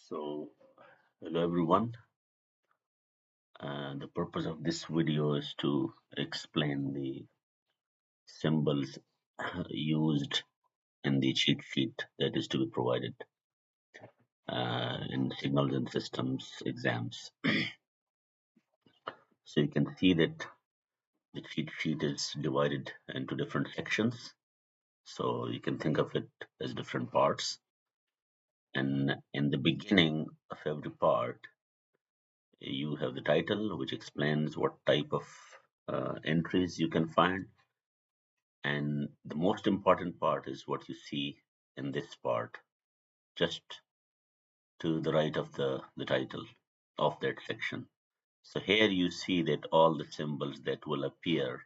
So, hello everyone. The purpose of this video is to explain the symbols used in the cheat sheet that is to be provided in signals and systems exams. So you can see that the cheat sheet is divided into different sections. So you can think of it as different parts. And in the beginning of every part, you have the title, which explains what type of entries you can find. And the most important part is what you see in this part, just to the right of the title of that section. So here you see that all the symbols that will appear,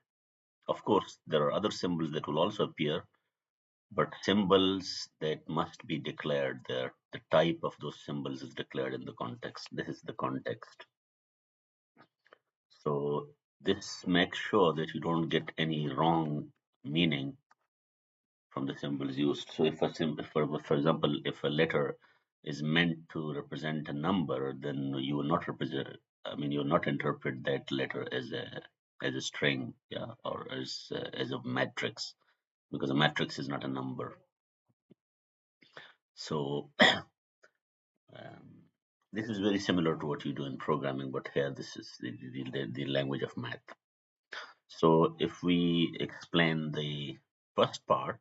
of course, there are other symbols that will also appear, but symbols that must be declared there, the type of those symbols is declared in the context. This is the context. So this makes sure that you don't get any wrong meaning from the symbols used. So if a symbol, for example, if a letter is meant to represent a number, then you will not represent. I mean, you will not interpret that letter as a string, yeah, or as a matrix, because a matrix is not a number. So this is very similar to what you do in programming, but here this is the language of math. So if we explain the first part,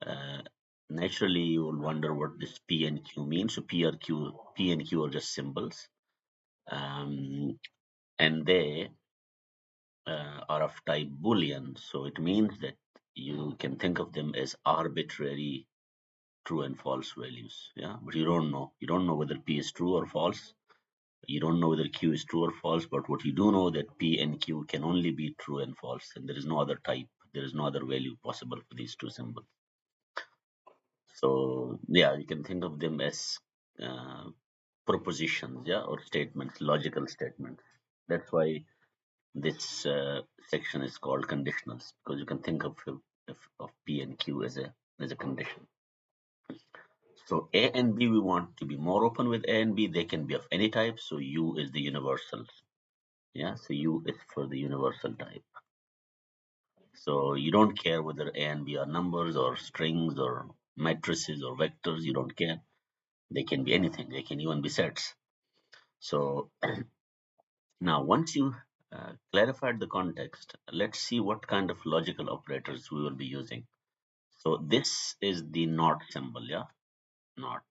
uh, naturally you will wonder what this P and Q means. So P and Q are just symbols, and they are of type Boolean. So it means that you can think of them as arbitrary true and false values. Yeah, but you don't know. You don't know whether P is true or false. You don't know whether Q is true or false. But what you do know that P and Q can only be true and false, and there is no other type. There is no other value possible for these two symbols. So yeah, you can think of them as uh, propositions, yeah, or statements, logical statements. That's why this section is called conditionals, because you can think of P and Q as a condition. So A and B, we want to be more open with A and B. They can be of any type. So U is the universal. Yeah, so U is for the universal type. So you don't care whether A and B are numbers or strings or matrices or vectors. You don't care. They can be anything. They can even be sets. So now, once you clarified the context, let's see what kind of logical operators we will be using. So this is the not symbol, yeah, not.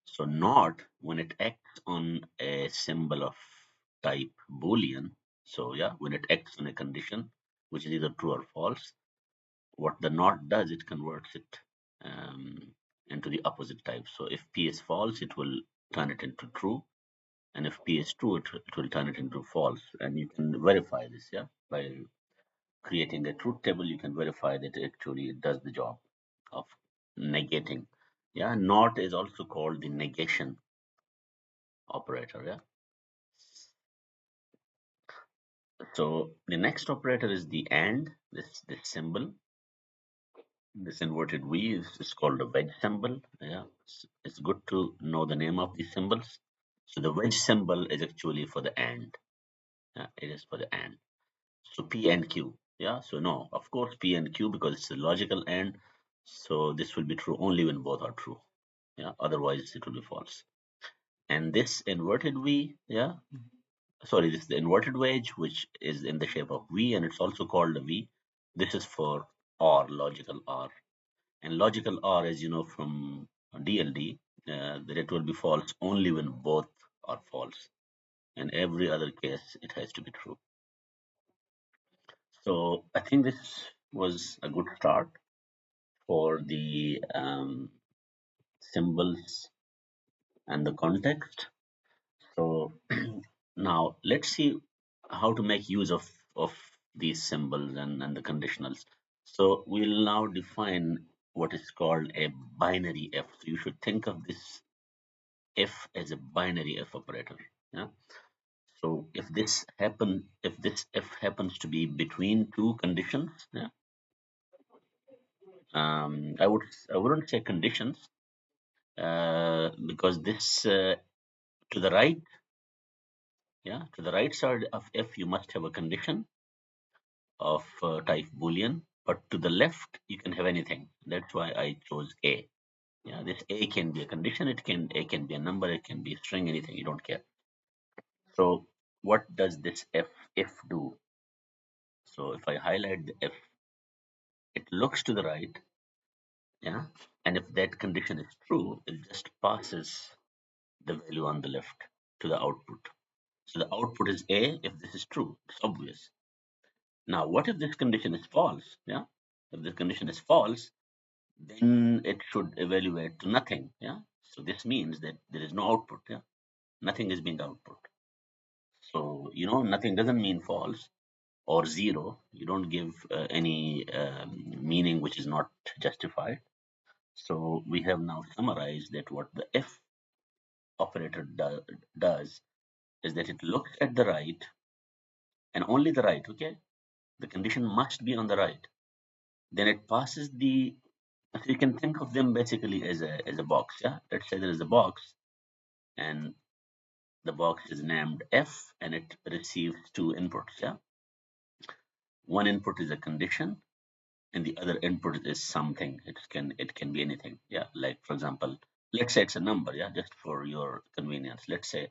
So not, when it acts on a symbol of type Boolean, so yeah, when it acts on a condition, which is either true or false, what the not does, it converts it um, into the opposite type. So if P is false, it will turn it into true. And if P is true, it will turn it into false. And you can verify this, yeah, by creating a truth table. You can verify that actually it does the job of negating. Yeah, not is also called the negation operator. Yeah. So the next operator is the and. This symbol, this inverted V is called a wedge symbol. Yeah, it's good to know the name of these symbols. So the wedge symbol is actually for the and. Yeah, it is for the and. So P and Q. Yeah, so no, of course P and Q, because it's a logical AND. So this will be true only when both are true. Yeah, otherwise it will be false. And this inverted V, yeah, sorry, this is the inverted wedge, which is in the shape of V, and it's also called a V. This is for OR, logical OR. And logical OR, as you know from DLD, that it will be false only when both are false. In every other case, it has to be true. So I think this was a good start for the symbols and the context. So now let's see how to make use of these symbols and the conditionals. So we'll now define what is called a binary F. So you should think of this F as a binary F operator. Yeah. So if this F happens to be between two conditions, yeah, I wouldn't say conditions. because this to the right, yeah, to the right side of F, you must have a condition of type Boolean, but to the left, you can have anything. That's why I chose A. Yeah, this A can be a condition, A can be a number, it can be a string, anything, you don't care. So what does this if do? So if I highlight the F, it looks to the right, yeah, and if that condition is true, it just passes the value on the left to the output. So the output is A if this is true. It's obvious. Now, what if this condition is false? Yeah, if this condition is false, then it should evaluate to nothing. Yeah, so this means that there is no output. Yeah, nothing is being output. So nothing doesn't mean false or zero. You don't give any meaning which is not justified. So we have now summarized that what the if operator does is that it looks at the right and only the right. Okay, the condition must be on the right. Then it passes the. So you can think of them basically as a box. Yeah, let's say there is a box and the box is named F and it receives two inputs. Yeah, one input is a condition and the other input is something. It can be anything. Yeah, like for example, let's say it's a number. Yeah, just for your convenience, let's say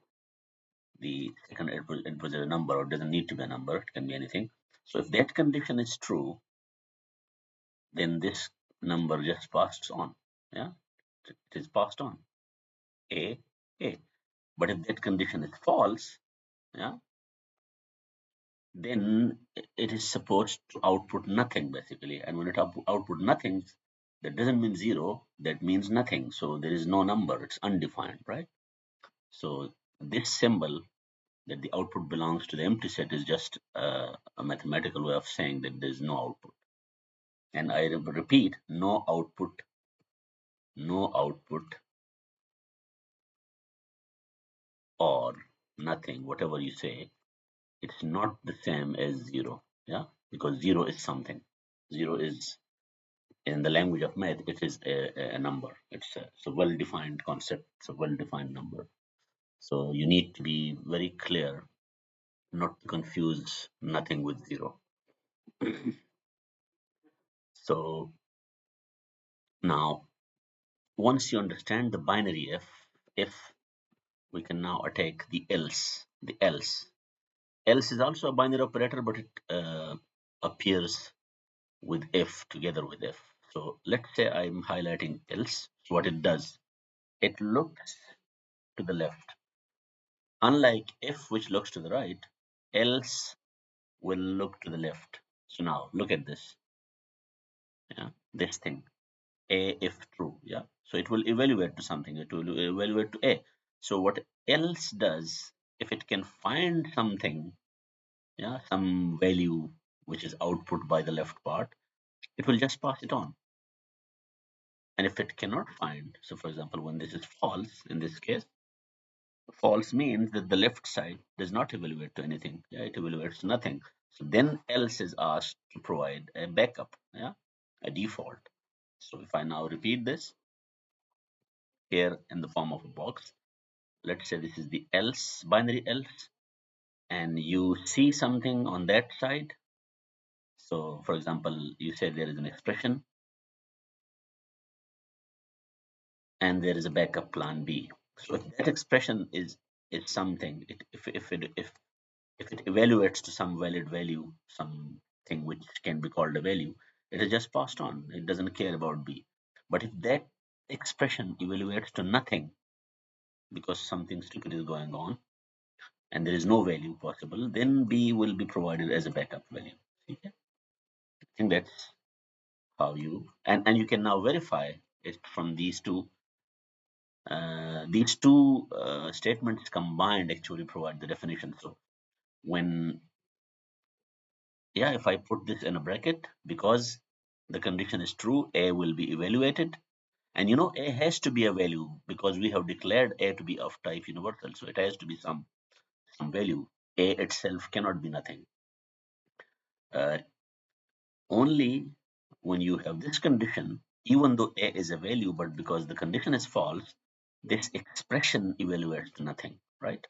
the second input is a number or doesn't need to be a number. It can be anything. So if that condition is true, then this number just passes on. Yeah, it is passed on. A, A. But if that condition is false, yeah, then it is supposed to output nothing basically. And when it output nothing, that doesn't mean zero, that means nothing. So there is no number, it's undefined, right? So this symbol that the output belongs to the empty set is just a mathematical way of saying that there is no output. And I repeat, no output or nothing, whatever you say, it's not the same as zero. Yeah, because zero is something. Zero is, in the language of math, it is a number. It's a well-defined concept. It's a well-defined number. So you need to be very clear, not to confuse nothing with zero. So now, once you understand the binary if we can now attack the else. The else is also a binary operator, but it appears with if together with if. So let's say I'm highlighting else. So what it does, it looks to the left. Unlike if, which looks to the right, else will look to the left. So now look at this. Yeah, this thing. A if true. Yeah. So it will evaluate to something. It will evaluate to A. So what else does, if it can find something, yeah, some value which is output by the left part, it will just pass it on. And if it cannot find, so for example, when this is false, in this case, false means that the left side does not evaluate to anything. Yeah, it evaluates to nothing. So then else is asked to provide a backup, yeah, a default. So if I now repeat this here in the form of a box, let's say this is the else, binary else, and you see something on that side. So for example, you say there is an expression and there is a backup plan B. So if that expression is something, if it evaluates to some valid value, something which can be called a value, it is just passed on. It doesn't care about B. But if that expression evaluates to nothing because something stupid is going on and there is no value possible, then B will be provided as a backup value. Okay? I think that's how and you can now verify it from these two statements combined actually provide the definition. So when, yeah, if I put this in a bracket, because the condition is true, A will be evaluated. And A has to be a value because we have declared A to be of type universal. So it has to be some value. A itself cannot be nothing. Uh, Only when you have this condition, even though a is a value, but because the condition is false, this expression evaluates to nothing, right?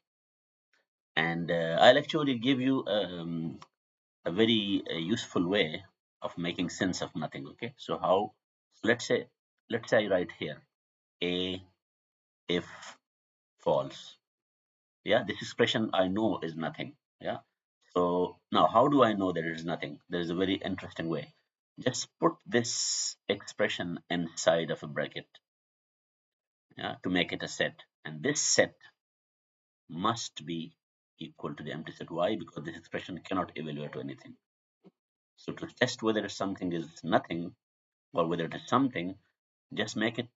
And I'll actually give you a very useful way of making sense of nothing. Okay, so how? So let's say I write here a if false. Yeah, this expression I know is nothing. Yeah. So now, how do I know that it is nothing? There is a very interesting way. Just put this expression inside of a bracket, yeah, to make it a set, and this set must be equal to the empty set. Why? Because this expression cannot evaluate to anything. So to test whether something is nothing or whether it is something, just make it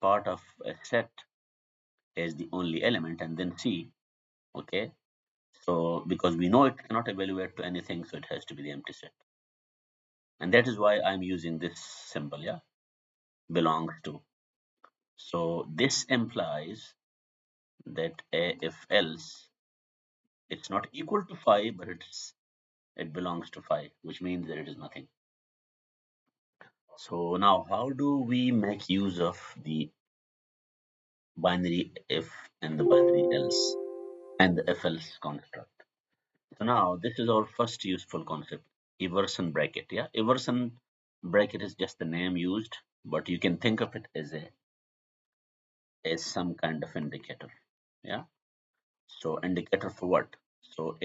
part of a set as the only element and then see. Okay. So because we know it cannot evaluate to anything, so it has to be the empty set. And that is why I'm using this symbol, yeah, belongs to. So this implies that a if else, it's not equal to 5, but it belongs to 5, which means that it is nothing. So now how do we make use of the binary if and the binary else and the if else construct? So now this is our first useful concept, everson bracket. Yeah, everson bracket is just the name used, but you can think of it as some kind of indicator. Yeah. So indicator for what? So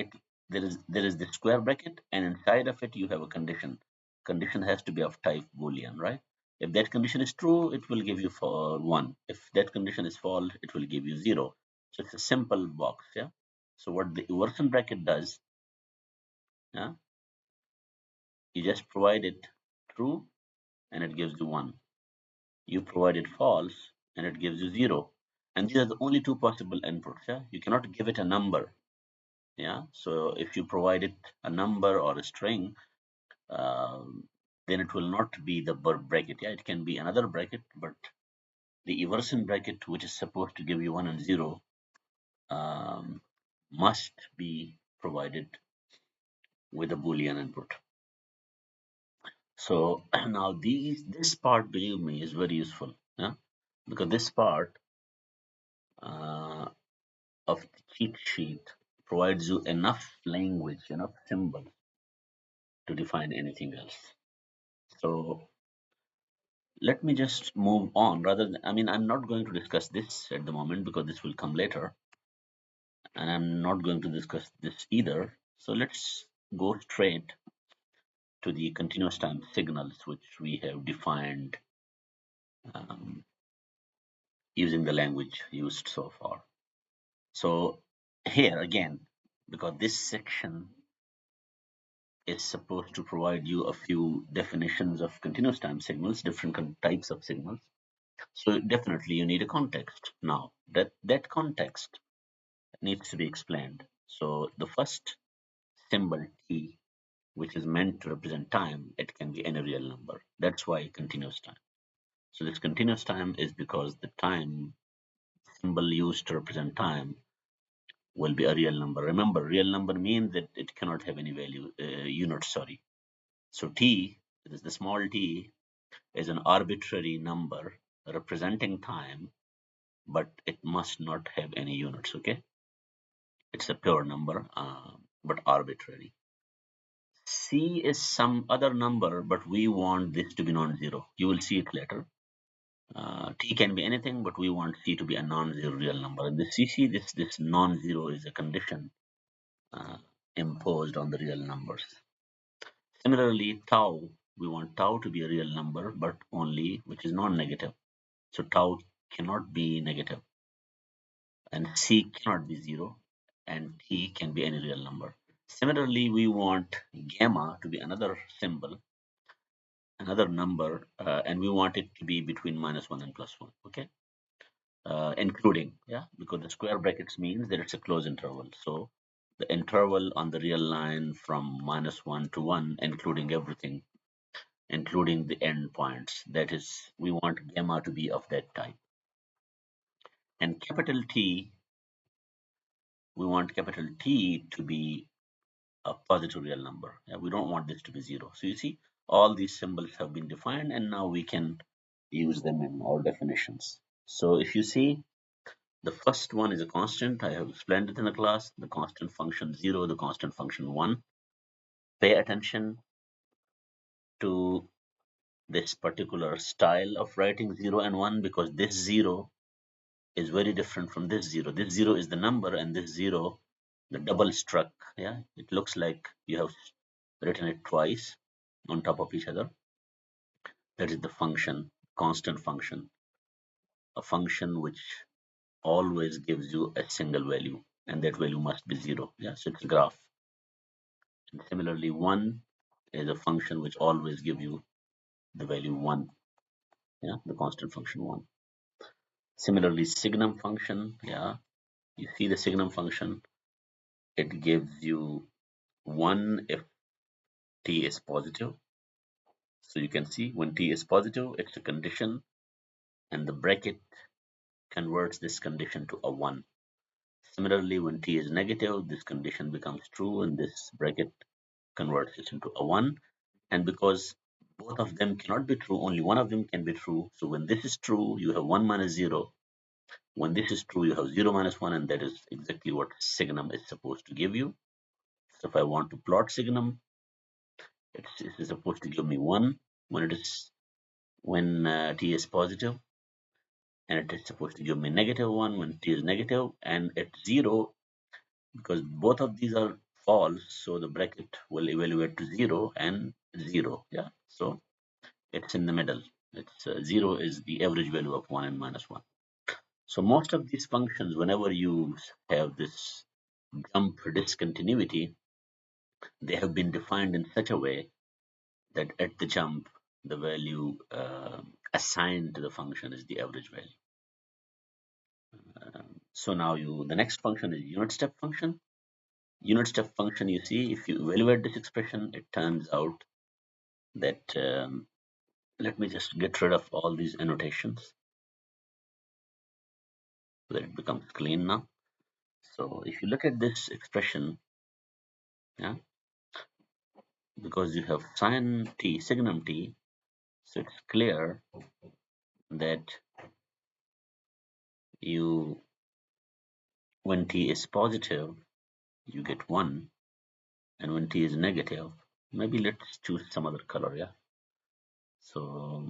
there is the square bracket, and inside of it you have a condition. Condition has to be of type boolean, right? If that condition is true, it will give you for 1. If that condition is false, it will give you 0. So it's a simple box, yeah. So what the everson bracket does, yeah, you just provide it true and it gives you 1. You provide it false and it gives you 0. And these are the only two possible inputs, yeah. You cannot give it a number. Yeah, so if you provide it a number or a string, um, then it will not be the bracket. Yeah, it can be another bracket, but the everson bracket, which is supposed to give you 1 and 0, um, must be provided with a boolean input. So now this part, believe me, is very useful. Yeah, because this part uh, of the cheat sheet provides you enough language, enough symbols to define anything else. So let me just move on rather than, I mean, I'm not going to discuss this at the moment because this will come later, and I'm not going to discuss this either. So let's go straight to the continuous time signals, which we have defined um, using the language used so far. So here again, because this section is supposed to provide you a few definitions of continuous time signals, different types of signals. So definitely you need a context. Now that context needs to be explained. So the first symbol T, which is meant to represent time, it can be any real number. That's why continuous time. So this continuous time is because the time symbol used to represent time will be a real number. Remember, real number means that it cannot have any value, units, sorry. So T, is the small t, is an arbitrary number representing time, but it must not have any units, okay? It's a pure number, but arbitrary. C is some other number, but we want this to be non-zero. You will see it later. T can be anything, but we want C to be a non-zero real number. And the CC, this non-zero is a condition uh, imposed on the real numbers. Similarly, tau, we want tau to be a real number, but only which is non-negative. So tau cannot be negative, and C cannot be zero, and T can be any real number. Similarly, we want gamma to be another symbol, another number, and we want it to be between -1 and +1, okay? Including, yeah, because the square brackets means that it's a closed interval. So the interval on the real line from -1 to 1, including everything, including the end points, that is, we want gamma to be of that type. And capital T, we want capital T to be a positive real number. Yeah, we don't want this to be zero. So you see, All these symbols have been defined, and now we can use them in our definitions. So if you see, the first one is a constant. I have explained it in the class. The constant function 0, the constant function 1. Pay attention to this particular style of writing 0 and 1, because this 0 is very different from this 0. This 0 is the number, and this 0, the double struck. Yeah, it looks like you have written it twice on top of each other. That is the function, constant function, a function which always gives you a single value, and that value must be 0. Yeah, so it's a graph. And similarly, 1 is a function which always gives you the value 1. Yeah, the constant function 1. Similarly, signum function. Yeah, you see the signum function, it gives you 1 if t is positive. So you can see when t is positive, it's a condition, and the bracket converts this condition to a 1. Similarly, when t is negative, this condition becomes true, and this bracket converts it into a 1. And because both of them cannot be true, only one of them can be true. So when this is true, you have 1 minus 0. When this is true, you have 0 minus 1, and that is exactly what signum is supposed to give you. So if I want to plot signum, it is supposed to give me 1 when t is positive, and it is supposed to give me negative 1 when t is negative, and at 0, because both of these are false, so the bracket will evaluate to 0 and 0. Yeah, so it's in the middle. It's 0 is the average value of 1 and minus 1. So most of these functions, whenever you have this jump discontinuity, they have been defined in such a way that at the jump, the value assigned to the function is the average value. So now the next function is unit step function. Unit step function, you see, if you evaluate this expression, it turns out that, let me just get rid of all these annotations so that it becomes clean now. So if you look at this expression, yeah, because you have sin t, signum t, so it's clear that you, when t is positive, you get 1, and when t is negative, maybe let's choose some other color. Yeah, so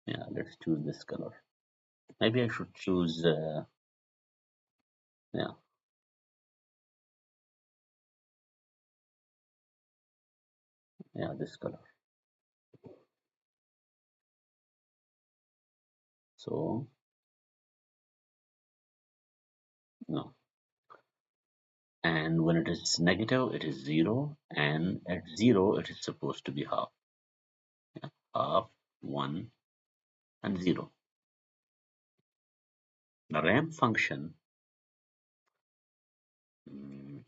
yeah, let's choose this color. Maybe I should choose yeah, this color. So no, and when it is negative, it is 0, and at 0 it is supposed to be half. Yeah, half, 1, and 0. The ramp function, mm,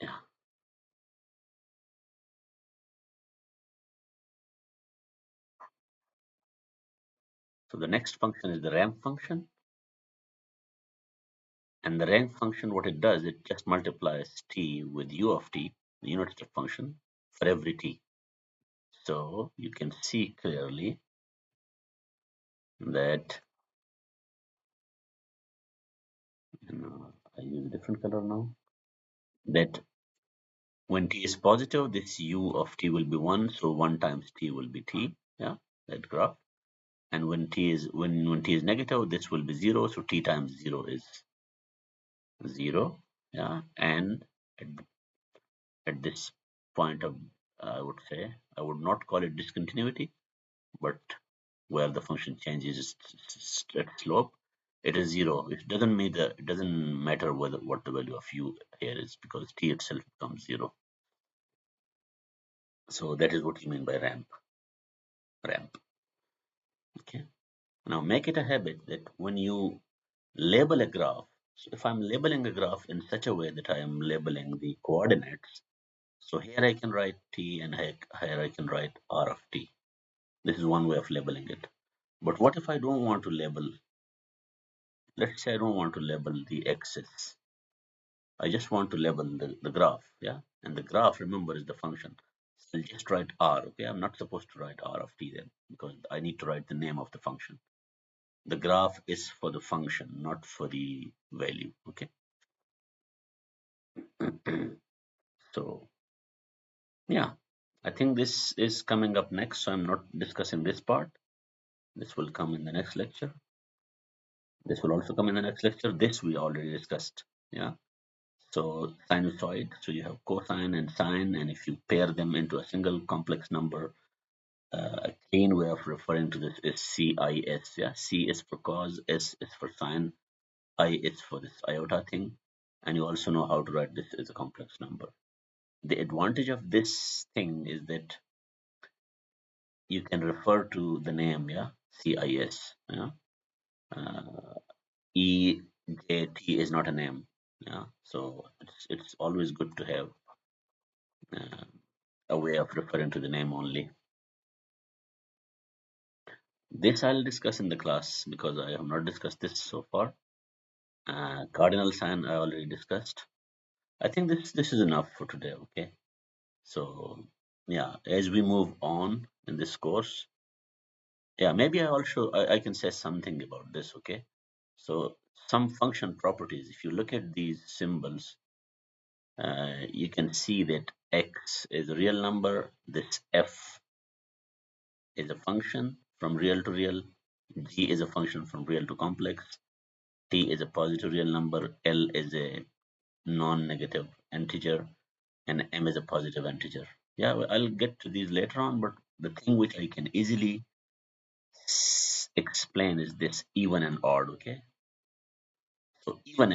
yeah, so the next function is the ramp function. And the rank function, what it does, it just multiplies t with u of t, the unit step function, for every t. So you can see clearly that, I use a different color now, that when t is positive, this u of t will be 1, so 1 times t will be t, yeah, that graph. And when t is negative, this will be 0, so t times 0 is 0, yeah. And at, at this point of, I would say, I would not call it discontinuity, but where the function changes its slope, it is 0. It doesn't matter what the value of u here is, because t itself becomes 0. So that is what you mean by ramp. Okay. Now make it a habit that when you label a graph, so if I'm labeling a graph in such a way that I am labeling the coordinates, so here I can write t, and here I can write r of t. This is one way of labeling it. But what if I don't want to label? Let's say I don't want to label the axis. I just want to label the graph, yeah? And the graph, remember, is the function. So I'll just write R, okay? I'm not supposed to write R of t then because I need to write the name of the function. The graph is for the function, not for the value, okay? So, yeah, I think this is coming up next, so I'm not discussing this part. This will come in the next lecture. This will also come in the next lecture. This we already discussed, yeah? So sinusoid, so you have cosine and sine, and if you pair them into a single complex number, a clean way of referring to this is CIS. Yeah, C is for cos, S is for sine, I is for this iota thing, and you also know how to write this as a complex number. The advantage of this thing is that you can refer to the name, yeah, CIS. Yeah, uh, EJT is not a name. Yeah, so it's always good to have uh, a way of referring to the name only. This I'll discuss in the class because I have not discussed this so far. Cardinal sign I already discussed. I think this is enough for today. Okay, so yeah, as we move on in this course, yeah, maybe I can say something about this. Okay, so some function properties. If you look at these symbols, you can see that x is a real number. This f is a function from real to real. G is a function from real to complex. T is a positive real number. L is a non-negative integer, and M is a positive integer. Yeah, well, I'll get to these later on, but the thing which I can easily explain is this even and odd. Okay, so even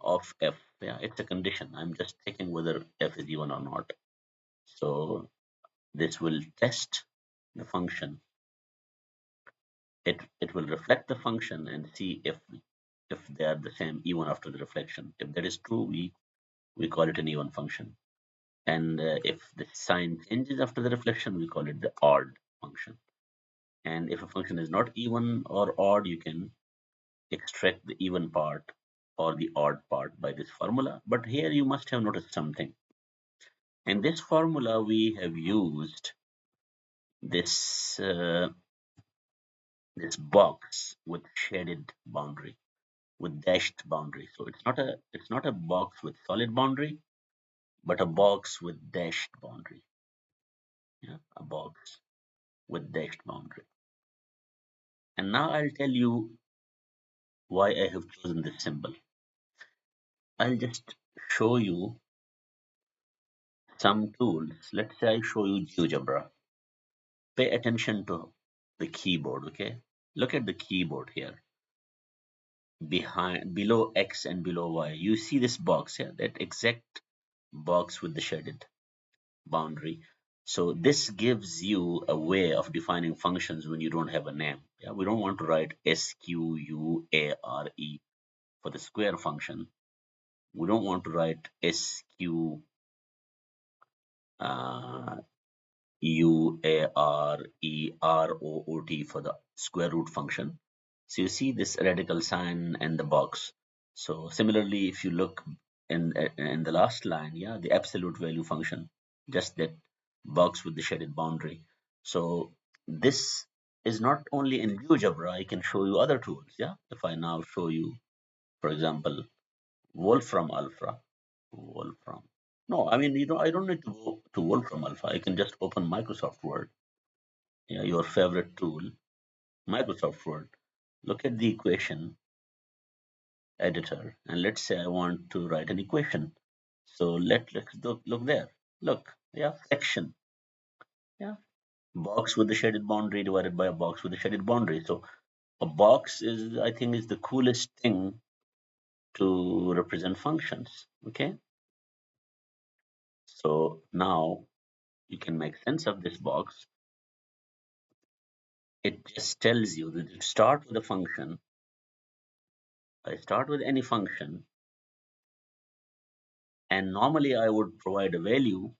of f, yeah, it's a condition. I'm just checking whether f is even or not. So this will test the function. It will reflect the function and see if they are the same even after the reflection. If that is true, we call it an even function. And if the sign changes after the reflection, we call it the odd function. And if a function is not even or odd, you can extract the even part or the odd part by this formula. But here you must have noticed something. In this formula, we have used this this box with shaded boundary, with dashed boundary. So it's not a box with solid boundary, but a box with dashed boundary. Yeah, a box with dashed boundary. And now I'll tell you why I have chosen this symbol. I'll just show you some tools. Let's say I show you GeoGebra. Pay attention to the keyboard, okay? Look at the keyboard here. Below X and below Y, you see this box here, that exact box with the shaded boundary. So this gives you a way of defining functions when you don't have a name. Yeah, we don't want to write SQUARE for the square function. We don't want to write SQ UAREROOT for the square root function. So you see this radical sign and the box. So similarly, if you look in the last line, yeah, the absolute value function, just that box with the shaded boundary. So this is not only in GeoGebra, I can show you other tools. Yeah, if I now show you, for example, Wolfram Alpha, Wolfram. No, I mean, I don't need to go to Wolfram Alpha. I can just open Microsoft Word, yeah, your favorite tool, Microsoft Word. Look at the equation editor, and let's say I want to write an equation. So let's look there. Look, yeah, fraction, yeah, box with the shaded boundary divided by a box with a shaded boundary. So a box is, I think, is the coolest thing to represent functions. Okay, so now you can make sense of this box. It just tells you that you start with a function. I start with any function, and normally I would provide a value.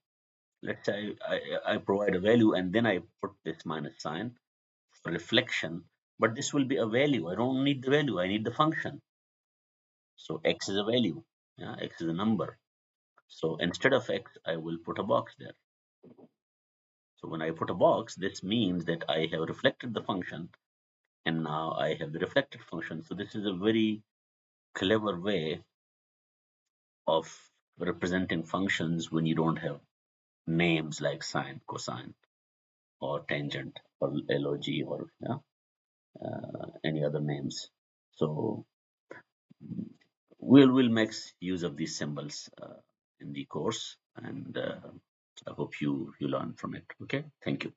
Let's say I provide a value and then I put this minus sign for reflection, but this will be a value. I don't need the value, I need the function. So x is a value. Yeah, x is a number. So instead of x, I will put a box there. So when I put a box, this means that I have reflected the function, and now I have the reflected function. So this is a very clever way of representing functions when you don't have names like sine, cosine, or tangent, or log, or yeah, any other names. So we'll make use of these symbols in the course, and I hope you learn from it. Okay, thank you.